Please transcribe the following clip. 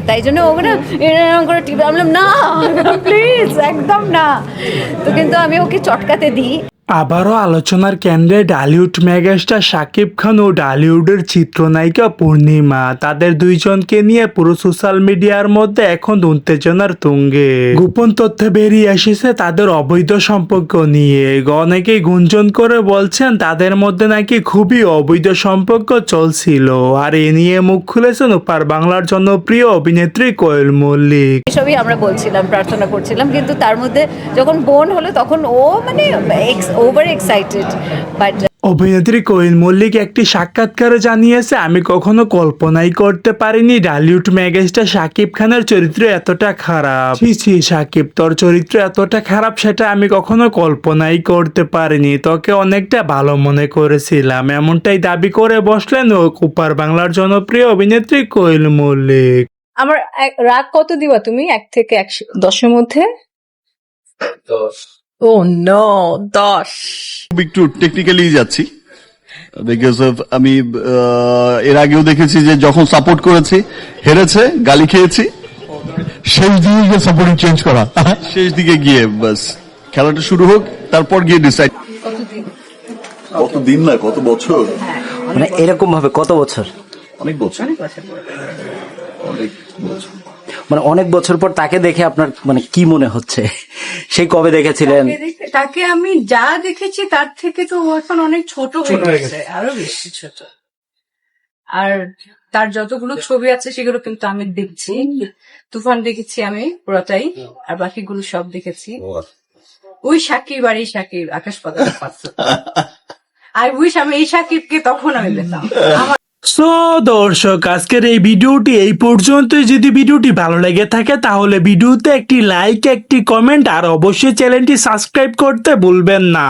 তাই জন্য ও না এরকম করে টিপে আমি বললাম, না প্লিজ একদম না। তো কিন্তু আমি ওকে চটকাতে দিই। আবারও আলোচনার কেন্দ্রে ঢালিউড মেগাস্টার শাকিব খান ও ঢালিউডের চিত্রনায়িকা পূর্ণিমা। তাদের দুইজনকে নিয়ে পুরো সোশ্যাল মিডিয়ার মধ্যে এখন উত্তেজনার তুঙ্গে। গোপন তথ্য বেরিয়ে এসেছে তাদের অবৈধ সম্পর্ক নিয়ে। অনেকেই গুঞ্জন করে বলছেন তাদের মধ্যে নাকি খুবই অবৈধ সম্পর্ক চলছিল। আর এ নিয়ে মুখ খুলেছেন ওপার বাংলার জনপ্রিয় অভিনেত্রী কোয়েল মল্লিক। এসবই আমরা বলছিলাম, প্রার্থনা করছিলাম, কিন্তু তার মধ্যে যখন বোন হলো তখন ও মানে ওভার এক্সাইটেড। বাট অভিনেত্রী কোয়েল মল্লিক একটি সাক্ষাৎকারে জানিয়েছে, আমি কখনো কল্পনাই করতে পারিনি ঢালিউড মেগাস্টার শাকিব খানের চরিত্র এতটা খারাপ। ছি ছি শাকিব, তোর চরিত্র এতটা খারাপ সেটা আমি কখনো কল্পনাই করতে পারিনি। তোকে অনেকটা ভালো মনে করেছিলাম, এমনটাই দাবি করে বসলেন ওপার বাংলার জনপ্রিয় অভিনেত্রী কোয়েল মল্লিক। আমার রাগ কত দিবা তুমি 1 থেকে 10-এর মধ্যে? 10। ও নো, 10। একটু টেকনিক্যালি যাচ্ছি বিকজ অফ আমি এর আগেও দেখেছি যে যখন সাপোর্ট করেছি হেরেছে, গালি খেয়েছি, শেষ দিকে গিয়ে সাপোর্টিং চেঞ্জ করা, শেষ দিকে গিয়ে বাস খেলাটা শুরু হোক তারপর গিয়ে ডিসাইড। কত দিন না কত বছর, মানে এরকম ভাবে কত বছর? অনেক বছর, অনেক বছর। মানে অনেক বছর পর তাকে দেখে আপনার মানে কি মনে হচ্ছে? সেই কবে দেখেছিলেন? তাকে আমি যা দেখেছি তার থেকে তো ও এখন অনেক ছোট হয়ে গেছে, আরো বেশি ছোট। আর তার যতগুলো ছবি আছে সেগুলো কিন্তু আমি দেখছি। তুফান দেখেছি আমি পুরোটাই, আর বাকিগুলো সব দেখেছি। ওই সাকিব আর এই সাকিব আকাশ পাতাল পার্থক্য। আই উইশ আমি এই সাকিবকে তখন আমি পেতাম। সো দর্শক, আজকের এই ভিডিওটি এই পর্যন্তই। যদি ভিডিওটি ভালো লেগে থাকে তাহলে ভিডিওতে একটি লাইক, একটি কমেন্ট আর অবশ্যই চ্যানেলটি সাবস্ক্রাইব করতে ভুলবেন না।